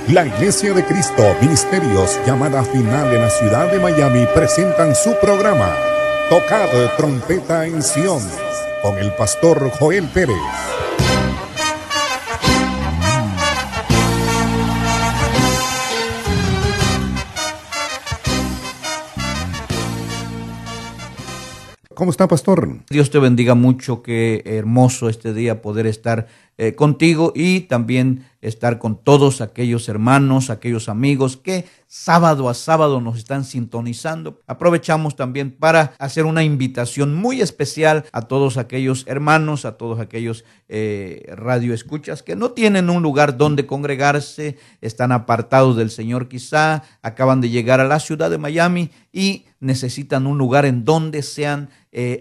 La Iglesia de Cristo, Ministerios Llamada Final en la ciudad de Miami presentan su programa Tocad Trompeta en Sion con el pastor Joel Pérez. ¿Cómo está, pastor? Dios te bendiga mucho, qué hermoso este día poder estar contigo y también estar con todos aquellos hermanos, aquellos amigos que sábado a sábado nos están sintonizando. Aprovechamos también para hacer una invitación muy especial a todos aquellos hermanos, a todos aquellos radioescuchas que no tienen un lugar donde congregarse, están apartados del Señor quizá, acaban de llegar a la ciudad de Miami y necesitan un lugar en donde sean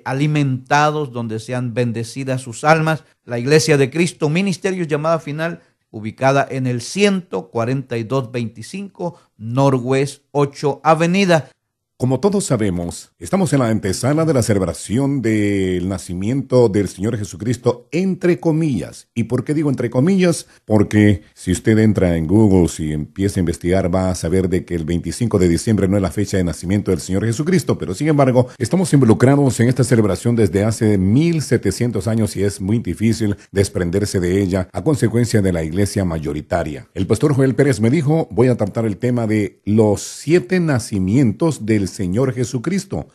alimentados, donde sean bendecidas sus almas. La Iglesia de Cristo, Ministerios Llamada Final, ubicada en el 14225 Northwest 8 Avenida. Como todos sabemos, estamos en la antesala de la celebración del nacimiento del Señor Jesucristo, entre comillas. ¿Y por qué digo entre comillas? Porque si usted entra en Google, si empieza a investigar, va a saber de que el 25 de diciembre no es la fecha de nacimiento del Señor Jesucristo, pero sin embargo, estamos involucrados en esta celebración desde hace 1700 años y es muy difícil desprenderse de ella a consecuencia de la iglesia mayoritaria. El pastor Joel Pérez me dijo, voy a tratar el tema de los 7 nacimientos del Señor Jesucristo.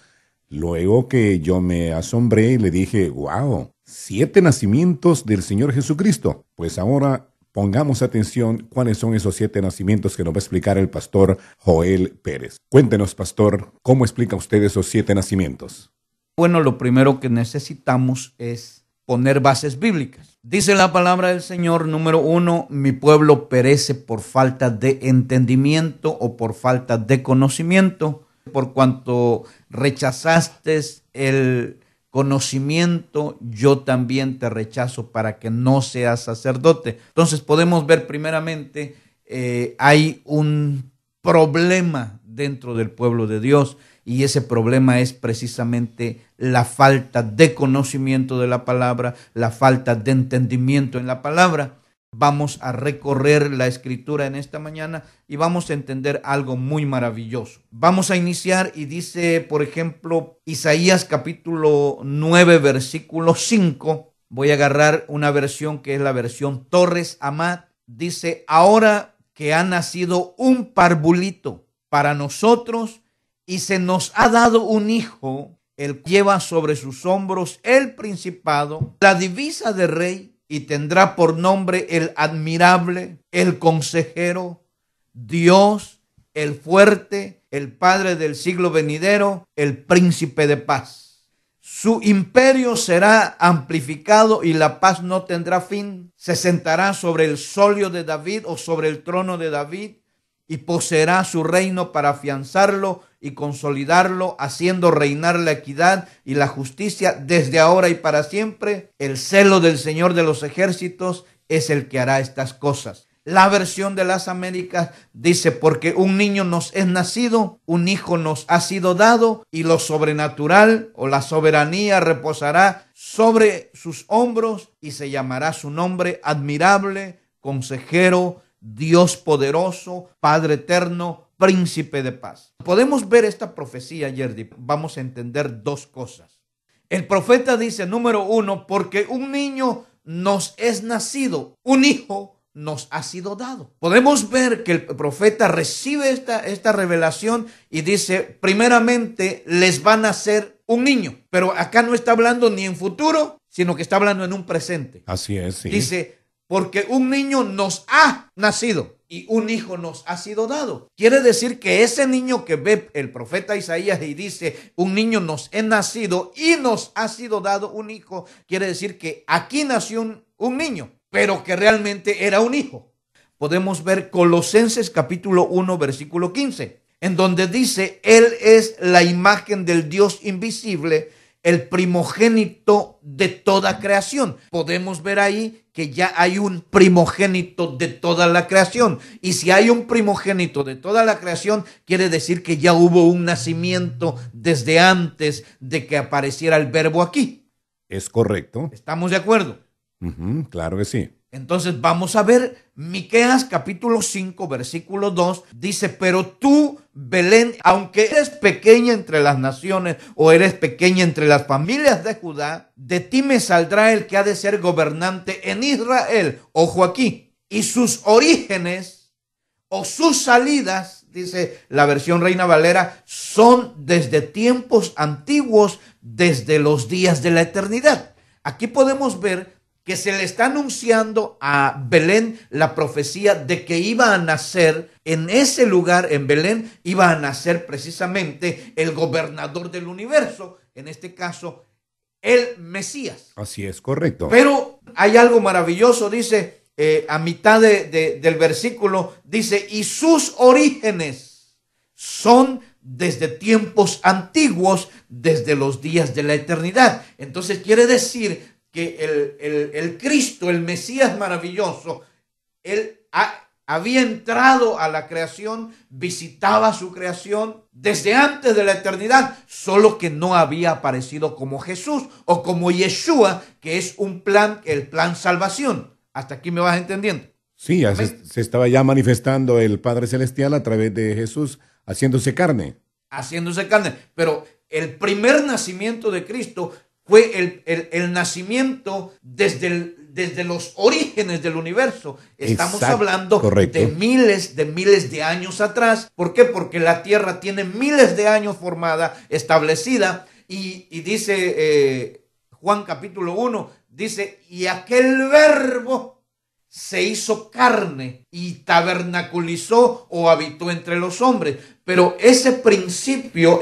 Luego que yo me asombré y le dije, wow, 7 nacimientos del Señor Jesucristo. Pues ahora pongamos atención cuáles son esos 7 nacimientos que nos va a explicar el pastor Joel Pérez. Cuéntenos, pastor, ¿cómo explica usted esos 7 nacimientos? Bueno, lo primero que necesitamos es poner bases bíblicas. Dice la palabra del Señor, número 1, mi pueblo perece por falta de entendimiento o por falta de conocimiento. Por cuanto rechazaste el conocimiento, yo también te rechazo para que no seas sacerdote. Entonces podemos ver primeramente, hay un problema dentro del pueblo de Dios y ese problema es precisamente la falta de conocimiento de la palabra, la falta de entendimiento en la palabra. Vamos a recorrer la escritura en esta mañana y vamos a entender algo muy maravilloso. Vamos a iniciar y dice, por ejemplo, Isaías capítulo 9, versículo 5. Voy a agarrar una versión que es la versión Torres Amat. Dice, ahora que ha nacido un parvulito para nosotros y se nos ha dado un hijo, él lleva sobre sus hombros el principado, la divisa de rey, y tendrá por nombre el admirable, el consejero, Dios, el fuerte, el Padre del siglo venidero, el príncipe de paz. Su imperio será amplificado y la paz no tendrá fin. Se sentará sobre el solio de David o sobre el trono de David y poseerá su reino para afianzarlo y consolidarlo, haciendo reinar la equidad y la justicia desde ahora y para siempre. El celo del Señor de los ejércitos es el que hará estas cosas. La versión de las Américas dice, porque un niño nos es nacido, un hijo nos ha sido dado, y lo sobrenatural o la soberanía reposará sobre sus hombros, y se llamará su nombre admirable, consejero, Dios poderoso, Padre eterno, príncipe de paz. Podemos ver esta profecía, Yerdy. Vamos a entender 2 cosas. El profeta dice, número 1, porque un niño nos es nacido, un hijo nos ha sido dado. Podemos ver que el profeta recibe esta revelación y dice, primeramente les va a nacer un niño. Pero acá no está hablando ni en futuro, sino que está hablando en un presente. Así es, sí. Dice, porque un niño nos ha nacido y un hijo nos ha sido dado. Quiere decir que ese niño que ve el profeta Isaías y dice, un niño nos es nacido y nos ha sido dado un hijo, quiere decir que aquí nació un niño, pero que realmente era un hijo. Podemos ver Colosenses capítulo 1, versículo 15, en donde dice, Él es la imagen del Dios invisible, el primogénito de toda creación. Podemos ver ahí que ya hay un primogénito de toda la creación. Y si hay un primogénito de toda la creación, quiere decir que ya hubo un nacimiento desde antes de que apareciera el verbo aquí. ¿Es correcto? ¿Estamos de acuerdo? Claro que sí. Entonces vamos a ver Miqueas capítulo 5 versículo 2 dice, pero tú, Belén, aunque eres pequeña entre las naciones o eres pequeña entre las familias de Judá, de ti me saldrá el que ha de ser gobernante en Israel. Ojo aquí, y sus orígenes o sus salidas, dice la versión Reina Valera, son desde tiempos antiguos, desde los días de la eternidad. Aquí podemos ver que se le está anunciando a Belén la profecía de que iba a nacer en ese lugar, en Belén, iba a nacer precisamente el gobernador del universo, en este caso, el Mesías. Así es, correcto. Pero hay algo maravilloso, dice, a mitad del versículo, dice, y sus orígenes son desde tiempos antiguos, desde los días de la eternidad. Entonces quiere decir que el Cristo, el Mesías maravilloso, él había entrado a la creación, visitaba su creación desde antes de la eternidad, solo que no había aparecido como Jesús o como Yeshua, que es un plan, el plan salvación. Hasta aquí me vas entendiendo. Sí, se estaba ya manifestando el Padre Celestial a través de Jesús, haciéndose carne. Haciéndose carne. Pero el primer nacimiento de Cristo fue el nacimiento desde los orígenes del universo. Estamos hablando correcto. de miles de años atrás. ¿Por qué? Porque la tierra tiene miles de años formada, establecida. Y dice Juan capítulo 1, dice, y aquel verbo se hizo carne y tabernaculizó o habitó entre los hombres. Pero ese principio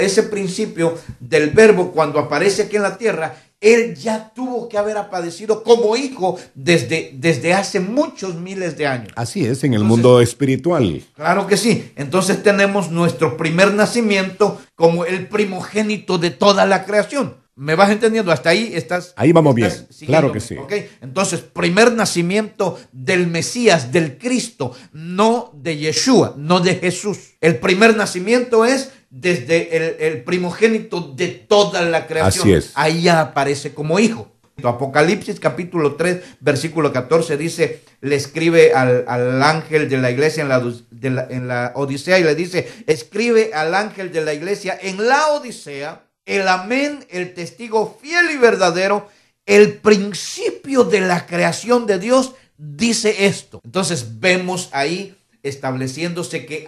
del verbo, cuando aparece aquí en la tierra, él ya tuvo que haber aparecido como hijo desde hace muchos miles de años. Así es, en el mundo espiritual. Claro que sí. Entonces tenemos nuestro primer nacimiento como el primogénito de toda la creación. ¿Me vas entendiendo? Hasta ahí estás. Ahí vamos bien. Claro que sí. ¿Okay? Entonces, primer nacimiento del Mesías, del Cristo, no de Yeshua, no de Jesús. El primer nacimiento es desde el primogénito de toda la creación. Así es. Ahí ya aparece como hijo. Apocalipsis capítulo 3, versículo 14 dice, le escribe al ángel de la iglesia en la Odisea y le dice, escribe al ángel de la iglesia en la Odisea, el amén, el testigo fiel y verdadero, el principio de la creación de Dios, dice esto. Entonces vemos ahí estableciéndose que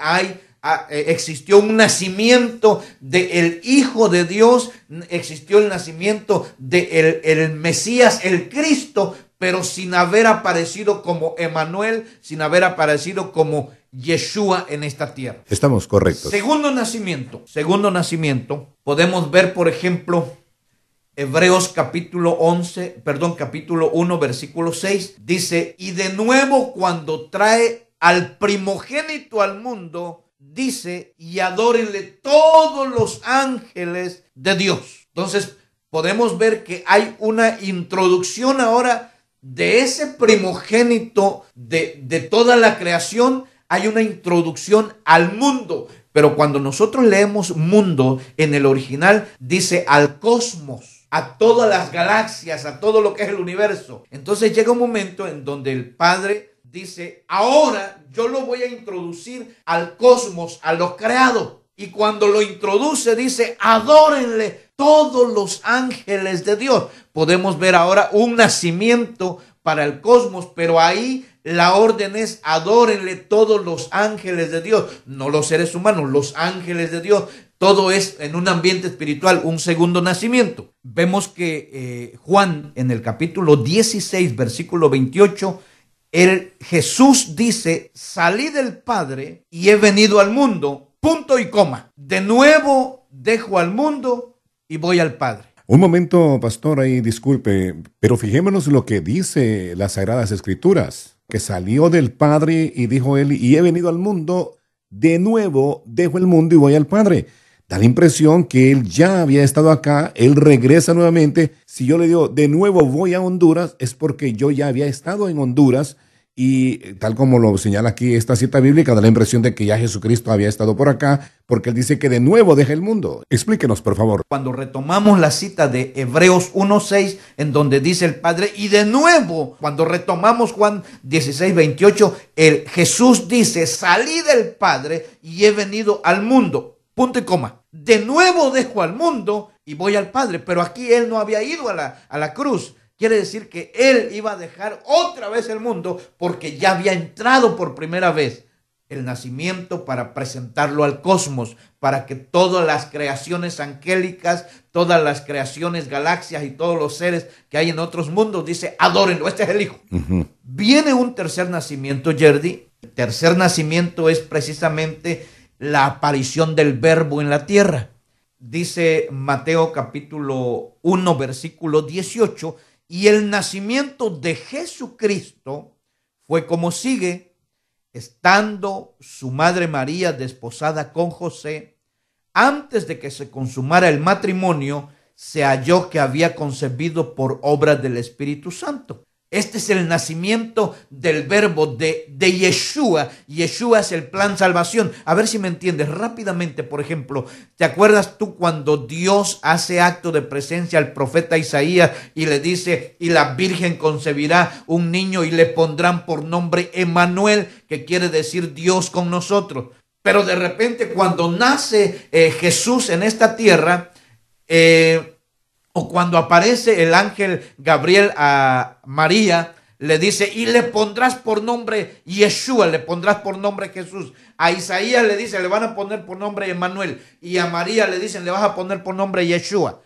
existió un nacimiento del Hijo de Dios, existió el nacimiento del Mesías, el Cristo, pero sin haber aparecido como Emmanuel, sin haber aparecido como Yeshua en esta tierra. Estamos correctos. Segundo nacimiento, podemos ver, por ejemplo, Hebreos capítulo 1, versículo 6, dice, y de nuevo cuando trae al primogénito al mundo, dice, y adórenle todos los ángeles de Dios. Entonces, podemos ver que hay una introducción ahora de ese primogénito de toda la creación. Hay una introducción al mundo, pero cuando nosotros leemos mundo en el original, dice al cosmos, a todas las galaxias, a todo lo que es el universo. Entonces llega un momento en donde el Padre dice, ahora yo lo voy a introducir al cosmos, a lo creado. Y cuando lo introduce, dice, adórenle todos los ángeles de Dios. Podemos ver ahora un nacimiento para el cosmos, pero ahí la orden es adórenle todos los ángeles de Dios, no los seres humanos, los ángeles de Dios. Todo es en un ambiente espiritual, un segundo nacimiento. Vemos que Juan en el capítulo 16, versículo 28, Jesús dice, salí del Padre y he venido al mundo, punto y coma. De nuevo dejo al mundo y voy al Padre. Un momento, pastor, ahí disculpe, pero fijémonos lo que dice las Sagradas Escrituras, que salió del Padre y dijo él, y he venido al mundo, de nuevo dejo el mundo y voy al Padre. Da la impresión que él ya había estado acá, él regresa nuevamente. Si yo le digo, de nuevo voy a Honduras, es porque yo ya había estado en Honduras Y tal como lo señala aquí esta cita bíblica, da la impresión de que ya Jesucristo había estado por acá, porque él dice que de nuevo deja el mundo. Explíquenos, por favor. Cuando retomamos la cita de Hebreos 1:6, en donde dice el Padre, y de nuevo, cuando retomamos Juan 16:28, Jesús dice, salí del Padre y he venido al mundo. Punto y coma. De nuevo dejo al mundo y voy al Padre. Pero aquí él no había ido a la cruz. Quiere decir que él iba a dejar otra vez el mundo porque ya había entrado por primera vez el nacimiento para presentarlo al cosmos, para que todas las creaciones angélicas, todas las creaciones, galaxias y todos los seres que hay en otros mundos, dice, adórenlo, este es el Hijo. Viene un tercer nacimiento, Yerdy. El tercer nacimiento es precisamente la aparición del Verbo en la tierra. Dice Mateo capítulo 1, versículo 18, y el nacimiento de Jesucristo fue como sigue: estando su madre María desposada con José, antes de que se consumara el matrimonio, se halló que había concebido por obra del Espíritu Santo. Este es el nacimiento del Verbo de Yeshua. Yeshua es el plan salvación. A ver si me entiendes rápidamente. Por ejemplo, ¿te acuerdas tú cuando Dios hace acto de presencia al profeta Isaías y le dice, y la Virgen concebirá un niño y le pondrán por nombre Emmanuel, que quiere decir Dios con nosotros? Pero de repente cuando nace Jesús en esta tierra, o cuando aparece el ángel Gabriel a María, le dice, y le pondrás por nombre Yeshua, le pondrás por nombre Jesús. A Isaías le dice, le van a poner por nombre Emmanuel. Y a María le dicen, le vas a poner por nombre Yeshua.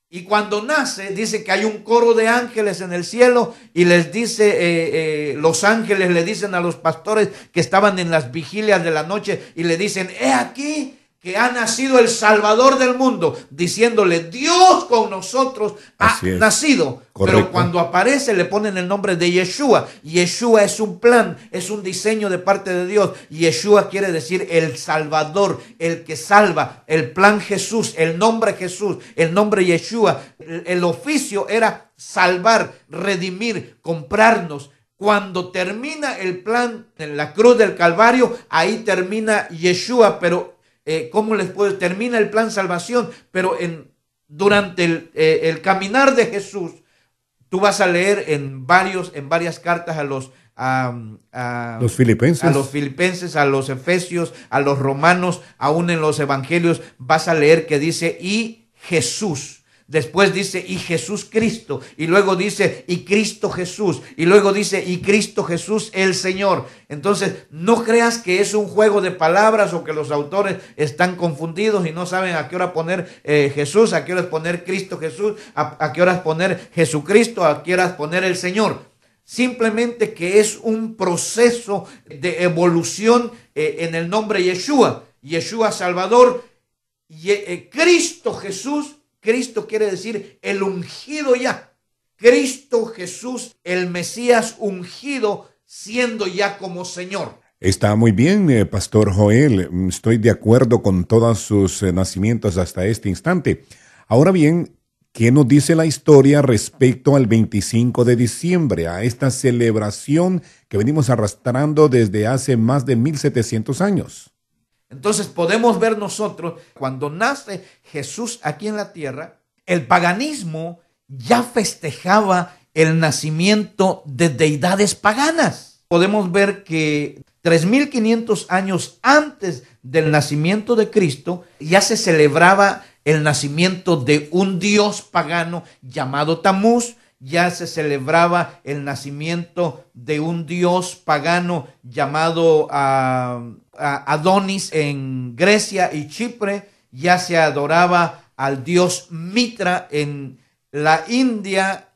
Y cuando nace, dice que hay un coro de ángeles en el cielo y les dice, los ángeles le dicen a los pastores que estaban en las vigilias de la noche y le dicen, he aquí que ha nacido el Salvador del mundo, diciéndole, Dios con nosotros ha nacido. Correcto. Pero cuando aparece le ponen el nombre de Yeshua. Yeshua es un plan, es un diseño de parte de Dios. Yeshua quiere decir el Salvador, el que salva, el plan Jesús, el nombre Jesús, el nombre Yeshua. El oficio era salvar, redimir, comprarnos. Cuando termina el plan en la cruz del Calvario, ahí termina Yeshua, pero ¿cómo les puedo? Termina el plan salvación, pero durante el caminar de Jesús, tú vas a leer en varias cartas a los filipenses, a los efesios, a los romanos, aún en los evangelios, vas a leer que dice, y Jesús. Después dice, y Jesús Cristo. Y luego dice, y Cristo Jesús. Y luego dice, y Cristo Jesús el Señor. Entonces, no creas que es un juego de palabras o que los autores están confundidos y no saben a qué hora poner Jesús, a qué hora poner Cristo Jesús, a qué hora poner Jesucristo, a qué hora poner el Señor. Simplemente que es un proceso de evolución en el nombre Yeshua. Yeshua Salvador, Cristo Jesús. Cristo quiere decir el ungido ya. Cristo Jesús, el Mesías ungido, siendo ya como Señor. Está muy bien, Pastor Joel. Estoy de acuerdo con todos sus nacimientos hasta este instante. Ahora bien, ¿qué nos dice la historia respecto al 25 de diciembre, a esta celebración que venimos arrastrando desde hace más de 1700 años? Entonces podemos ver nosotros, cuando nace Jesús aquí en la tierra, el paganismo ya festejaba el nacimiento de deidades paganas. Podemos ver que 3500 años antes del nacimiento de Cristo ya se celebraba el nacimiento de un dios pagano llamado Tamuz. Ya se celebraba el nacimiento de un dios pagano llamado Adonis en Grecia y Chipre. Ya se adoraba al dios Mitra en la India,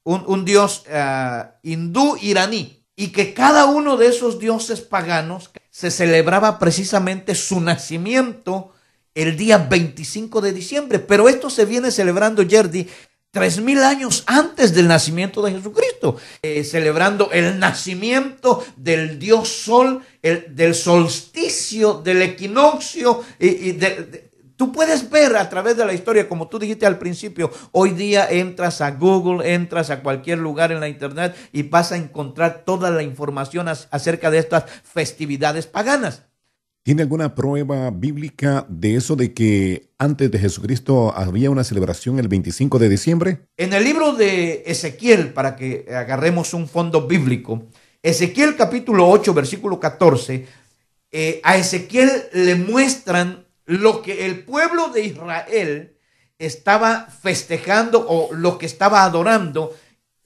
un dios hindú iraní. Y que cada uno de esos dioses paganos se celebraba precisamente su nacimiento el día 25 de diciembre. Pero esto se viene celebrando, Yerdy, 3000 años antes del nacimiento de Jesucristo, celebrando el nacimiento del dios Sol, del solsticio, del equinoccio, Tú puedes ver a través de la historia, como tú dijiste al principio, hoy día entras a Google, entras a cualquier lugar en la internet y vas a encontrar toda la información acerca de estas festividades paganas. ¿Tiene alguna prueba bíblica de eso de que antes de Jesucristo había una celebración el 25 de diciembre? En el libro de Ezequiel, para que agarremos un fondo bíblico, Ezequiel capítulo 8, versículo 14, a Ezequiel le muestran lo que el pueblo de Israel estaba festejando o lo que estaba adorando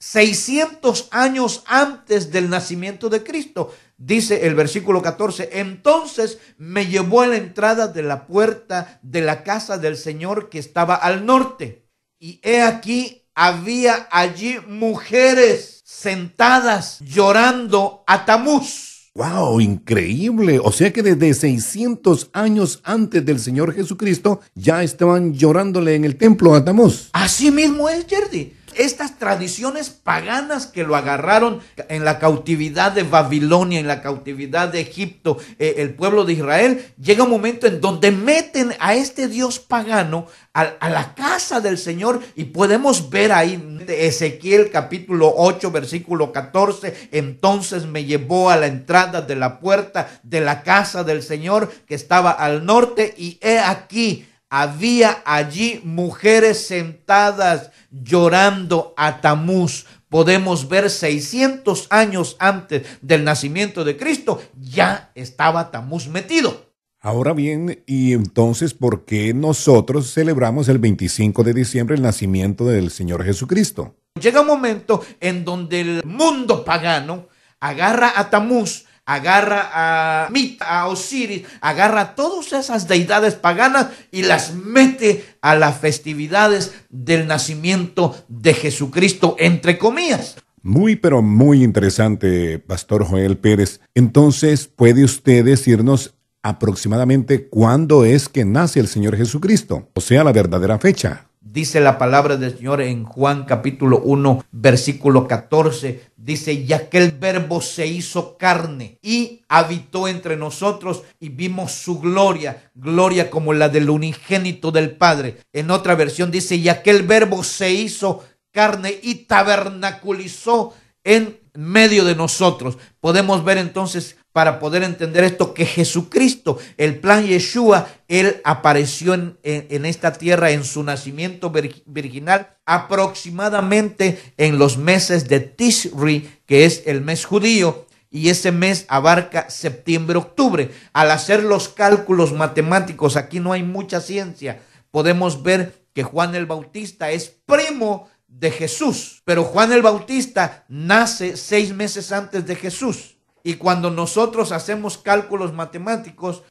600 años antes del nacimiento de Cristo. Dice el versículo 14, entonces me llevó a la entrada de la puerta de la casa del Señor que estaba al norte. Y he aquí, había allí mujeres sentadas llorando a Tamuz. ¡Wow! Increíble. O sea que desde 600 años antes del Señor Jesucristo ya estaban llorándole en el templo a Tamuz. Así mismo es, Yerdy. Estas tradiciones paganas que lo agarraron en la cautividad de Babilonia, en la cautividad de Egipto, el pueblo de Israel, llega un momento en donde meten a este Dios pagano a la casa del Señor, y podemos ver ahí Ezequiel capítulo 8 versículo 14, entonces me llevó a la entrada de la puerta de la casa del Señor que estaba al norte, y he aquí, había allí mujeres sentadas llorando a Tamuz. Podemos ver 600 años antes del nacimiento de Cristo, ya estaba Tamuz metido. Ahora bien, ¿y entonces por qué nosotros celebramos el 25 de diciembre el nacimiento del Señor Jesucristo? Llega un momento en donde el mundo pagano agarra a Tamuz, agarra a Mit, a Osiris, agarra a todas esas deidades paganas y las mete a las festividades del nacimiento de Jesucristo, entre comillas. Muy, pero muy interesante, Pastor Joel Pérez. Entonces, ¿puede usted decirnos aproximadamente cuándo es que nace el Señor Jesucristo? O sea, la verdadera fecha. Dice la palabra del Señor en Juan capítulo 1, versículo 14. Dice, y aquel verbo se hizo carne y habitó entre nosotros y vimos su gloria, gloria como la del unigénito del Padre. En otra versión dice, y aquel verbo se hizo carne y tabernaculizó en medio de nosotros. Podemos ver entonces, para poder entender esto, que Jesucristo, el plan Yeshua, Él apareció en esta tierra en su nacimiento virginal aproximadamente en los meses de Tishri, que es el mes judío, y ese mes abarca septiembre-octubre. Al hacer los cálculos matemáticos, aquí no hay mucha ciencia, podemos ver que Juan el Bautista es primo de Jesús, pero Juan el Bautista nace 6 meses antes de Jesús. Y cuando nosotros hacemos cálculos matemáticos,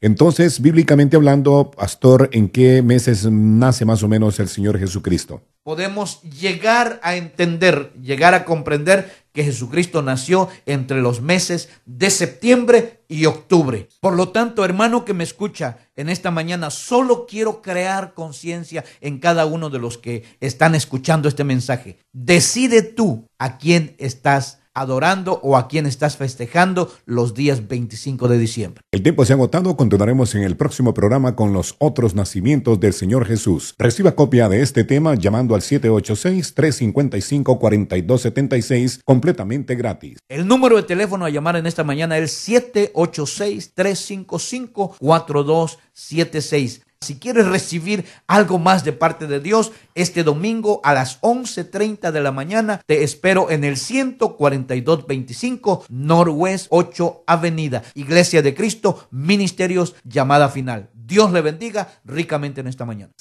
entonces, bíblicamente hablando, Pastor, ¿en qué meses nace más o menos el Señor Jesucristo? podemos llegar a entender, llegar a comprender que Jesucristo nació entre los meses de septiembre y octubre. Por lo tanto, hermano que me escucha en esta mañana, solo quiero crear conciencia en cada uno de los que están escuchando este mensaje. Decide tú a quién estás adorando o a quién estás festejando los días 25 de diciembre. El tiempo se ha agotado, continuaremos en el próximo programa con los otros nacimientos del Señor Jesús. Reciba copia de este tema llamando al 786-355-4276 completamente gratis. El número de teléfono a llamar en esta mañana es 786-355-4276. Si quieres recibir algo más de parte de Dios, este domingo a las 11:30 de la mañana te espero en el 14225 Northwest 8 Avenida, Iglesia de Cristo, Ministerios, llamada final. Dios le bendiga ricamente en esta mañana.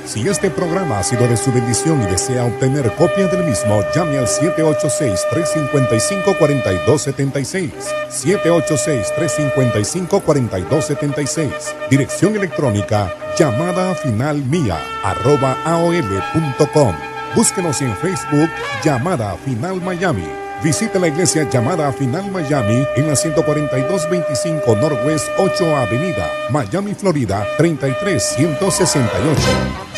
Si este programa ha sido de su bendición y desea obtener copia del mismo, llame al 786-355-4276. 786-355-4276. Dirección electrónica llamadafinalmia@aol.com. Búsquenos en Facebook, Llamada Final Miami. Visita la iglesia llamada Final Miami en la 14225 Northwest 8 Avenida, Miami, Florida 33168.